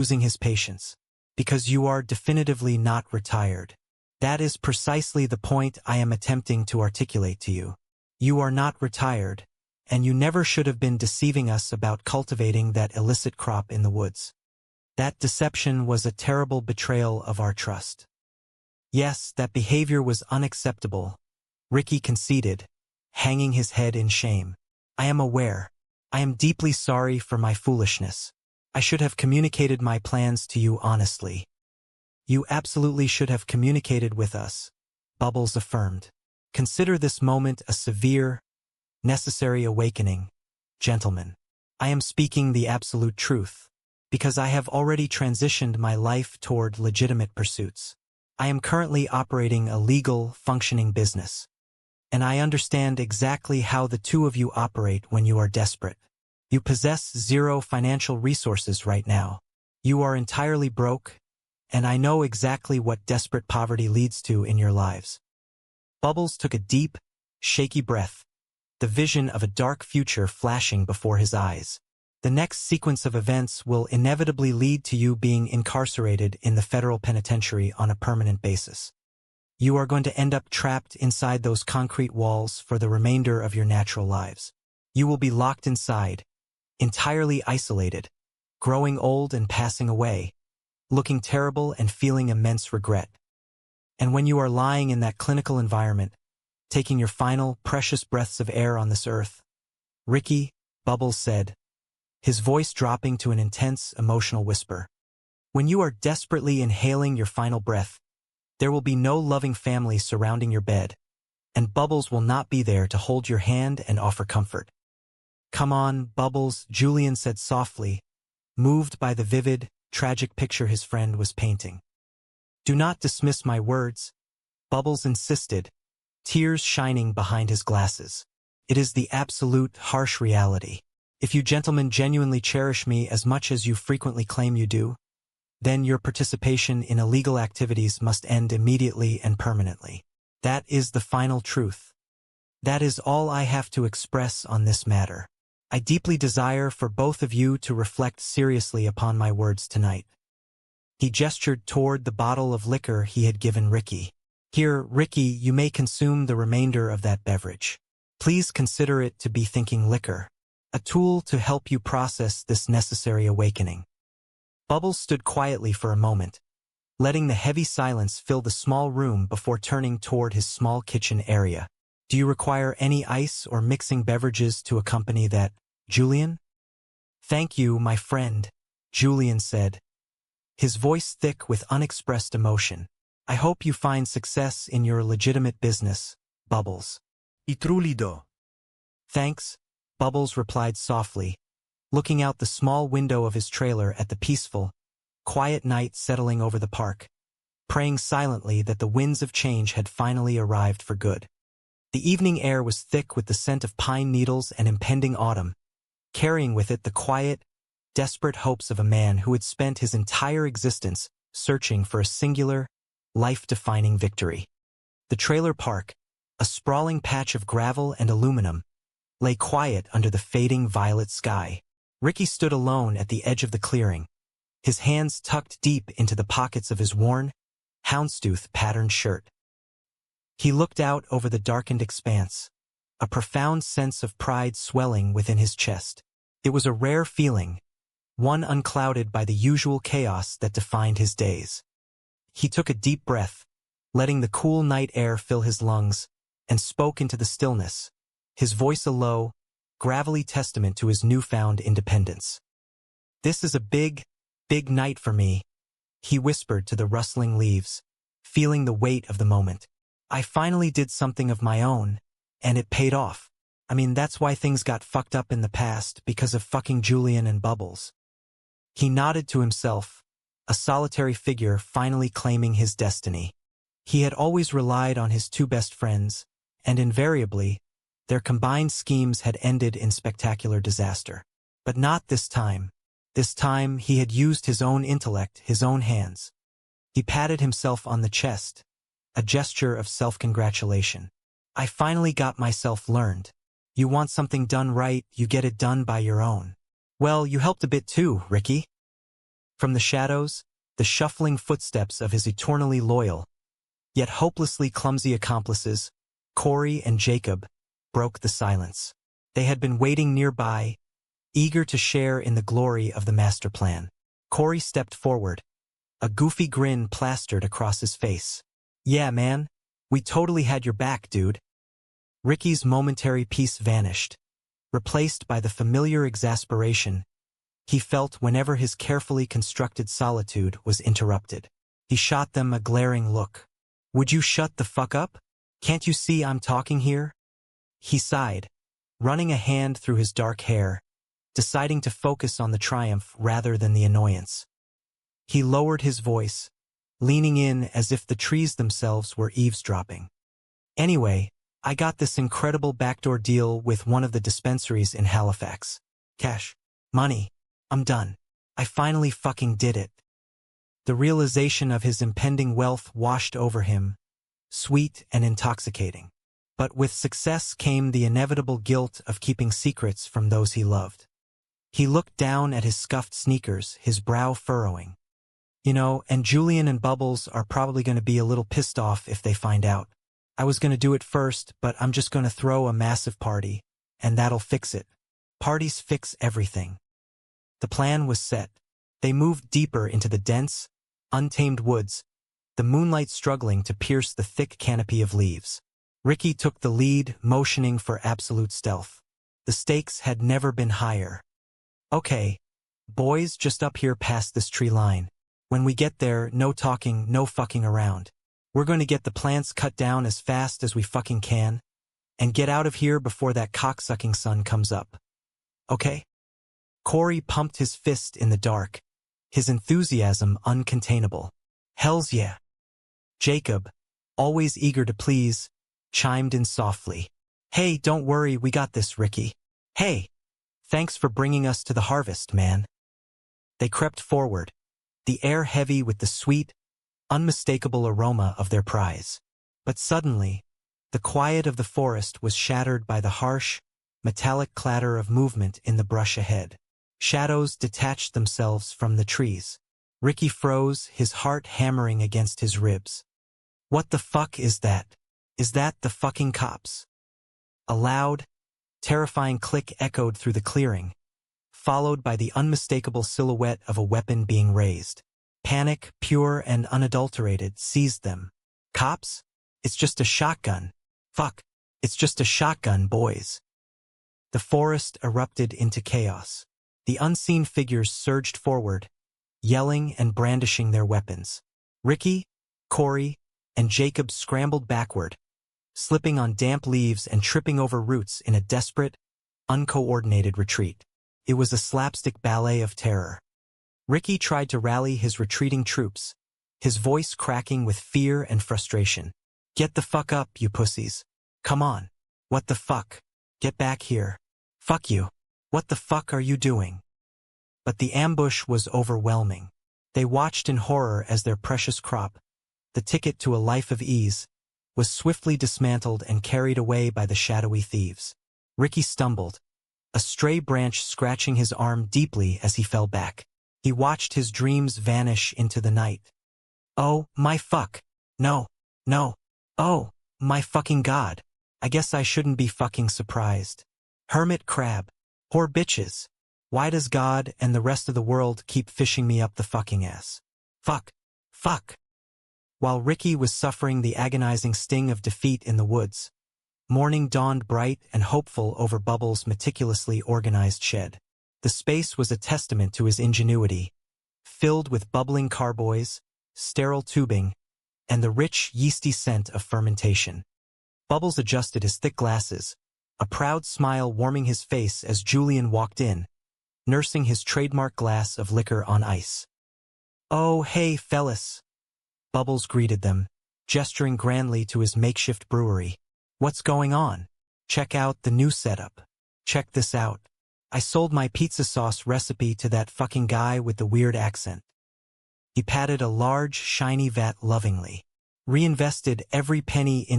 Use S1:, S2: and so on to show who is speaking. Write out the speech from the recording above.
S1: losing his patience. Because you are definitively not retired. That is precisely the point I am attempting to articulate to you. You are not retired, and you never should have been deceiving us about cultivating that illicit crop in the woods. That deception was a terrible betrayal of our trust. Yes, that behavior was unacceptable, Ricky conceded, hanging his head in shame. I am aware. I am deeply sorry for my foolishness. I should have communicated my plans to you honestly. You absolutely should have communicated with us, Bubbles affirmed. Consider this moment a severe, necessary awakening, gentlemen. I am speaking the absolute truth, because I have already transitioned my life toward legitimate pursuits. I am currently operating a legal, functioning business. And I understand exactly how the two of you operate when you are desperate. You possess zero financial resources right now. You are entirely broke, and I know exactly what desperate poverty leads to in your lives. Bubbles took a deep, shaky breath, the vision of a dark future flashing before his eyes. The next sequence of events will inevitably lead to you being incarcerated in the federal penitentiary on a permanent basis. You are going to end up trapped inside those concrete walls for the remainder of your natural lives. You will be locked inside, entirely isolated, growing old and passing away, looking terrible and feeling immense regret. And when you are lying in that clinical environment, taking your final, precious breaths of air on this earth, Ricky, Bubbles said, his voice dropping to an intense, emotional whisper. When you are desperately inhaling your final breath, there will be no loving family surrounding your bed, and Bubbles will not be there to hold your hand and offer comfort. Come on, Bubbles, Julian said softly, moved by the vivid, tragic picture his friend was painting. Do not dismiss my words, Bubbles insisted, tears shining behind his glasses. It is the absolute, harsh reality. If you gentlemen genuinely cherish me as much as you frequently claim you do, then your participation in illegal activities must end immediately and permanently. That is the final truth. That is all I have to express on this matter. I deeply desire for both of you to reflect seriously upon my words tonight. He gestured toward the bottle of liquor he had given Ricky. Here, Ricky, you may consume the remainder of that beverage. Please consider it to be thinking liquor, a tool to help you process this necessary awakening. Bubbles stood quietly for a moment, letting the heavy silence fill the small room before turning toward his small kitchen area. Do you require any ice or mixing beverages to accompany that, Julian? Thank you, my friend, Julian said, his voice thick with unexpressed emotion. I hope you find success in your legitimate business, Bubbles.
S2: I truly do.
S1: Thanks, Bubbles replied softly, looking out the small window of his trailer at the peaceful, quiet night settling over the park, praying silently that the winds of change had finally arrived for good. The evening air was thick with the scent of pine needles and impending autumn, carrying with it the quiet, desperate hopes of a man who had spent his entire existence searching for a singular, life-defining victory. The trailer park, a sprawling patch of gravel and aluminum, lay quiet under the fading violet sky. Ricky stood alone at the edge of the clearing, his hands tucked deep into the pockets of his worn, houndstooth-patterned shirt. He looked out over the darkened expanse, a profound sense of pride swelling within his chest. It was a rare feeling, one unclouded by the usual chaos that defined his days. He took a deep breath, letting the cool night air fill his lungs, and spoke into the stillness, his voice a low, gravelly testament to his newfound independence. This is a big, big night for me, he whispered to the rustling leaves, feeling the weight of the moment. I finally did something of my own, and it paid off. I mean, that's why things got fucked up in the past, because of fucking Julian and Bubbles. He nodded to himself, a solitary figure finally claiming his destiny. He had always relied on his two best friends, and invariably, their combined schemes had ended in spectacular disaster. But not this time. This time he had used his own intellect, his own hands. He patted himself on the chest, a gesture of self-congratulation. I finally got myself learned. You want something done right, you get it done by your own. Well, you helped a bit too, Ricky. From the shadows, the shuffling footsteps of his eternally loyal, yet hopelessly clumsy accomplices, Corey and Jacob, broke the silence. They had been waiting nearby, eager to share in the glory of the master plan. Corey stepped forward, a goofy grin plastered across his face. "Yeah, man, we totally had your back, dude." Ricky's momentary peace vanished, replaced by the familiar exasperation he felt whenever his carefully constructed solitude was interrupted. He shot them a glaring look. "Would you shut the fuck up? Can't you see I'm talking here?" He sighed, running a hand through his dark hair, deciding to focus on the triumph rather than the annoyance. He lowered his voice, leaning in as if the trees themselves were eavesdropping. "Anyway, I got this incredible backdoor deal with one of the dispensaries in Halifax. Cash. Money. I'm done. I finally fucking did it." The realization of his impending wealth washed over him, sweet and intoxicating. But with success came the inevitable guilt of keeping secrets from those he loved. He looked down at his scuffed sneakers, his brow furrowing. And Julian and Bubbles are probably going to be a little pissed off if they find out. I was going to do it first, but I'm just going to throw a massive party, and that'll fix it. Parties fix everything. The plan was set. They moved deeper into the dense, untamed woods, the moonlight struggling to pierce the thick canopy of leaves. Ricky took the lead, motioning for absolute stealth. The stakes had never been higher. "Okay, boys, just up here past this tree line. When we get there, no talking, no fucking around. We're going to get the plants cut down as fast as we fucking can, and get out of here before that cocksucking sun comes up. Okay?" Corey pumped his fist in the dark, his enthusiasm uncontainable. "Hells yeah." Jacob, always eager to please, chimed in softly. "Hey, don't worry, we got this, Ricky. Hey, thanks for bringing us to the harvest, man." They crept forward, the air heavy with the sweet, unmistakable aroma of their prize. But suddenly, the quiet of the forest was shattered by the harsh, metallic clatter of movement in the brush ahead. Shadows detached themselves from the trees. Ricky froze, his heart hammering against his ribs. "What the fuck is that? Is that the fucking cops?" A loud, terrifying click echoed through the clearing, followed by the unmistakable silhouette of a weapon being raised. Panic, pure and unadulterated, seized them. "Cops? It's just a shotgun. Fuck, it's just a shotgun, boys." The forest erupted into chaos. The unseen figures surged forward, yelling and brandishing their weapons. Ricky, Corey, and Jacob scrambled backward, slipping on damp leaves and tripping over roots in a desperate, uncoordinated retreat. It was a slapstick ballet of terror. Ricky tried to rally his retreating troops, his voice cracking with fear and frustration. "Get the fuck up, you pussies. Come on. What the fuck? Get back here. Fuck you. What the fuck are you doing?" But the ambush was overwhelming. They watched in horror as their precious crop, the ticket to a life of ease, was swiftly dismantled and carried away by the shadowy thieves. Ricky stumbled, a stray branch scratching his arm deeply as he fell back. He watched his dreams vanish into the night. "Oh, my fuck. No. Oh, my fucking God. I guess I shouldn't be fucking surprised. Hermit crab. Poor bitches. Why does God and the rest of the world keep fishing me up the fucking ass? Fuck. While Ricky was suffering the agonizing sting of defeat in the woods, morning dawned bright and hopeful over Bubbles' meticulously organized shed. The space was a testament to his ingenuity, filled with bubbling carboys, sterile tubing, and the rich, yeasty scent of fermentation. Bubbles adjusted his thick glasses, a proud smile warming his face as Julian walked in, nursing his trademark glass of liquor on ice. "Oh, hey, fellas." Bubbles greeted them, gesturing grandly to his makeshift brewery. "What's going on? Check out the new setup. Check this out. I sold my pizza sauce recipe to that fucking guy with the weird accent." He patted a large, shiny vat lovingly. "Reinvested every penny in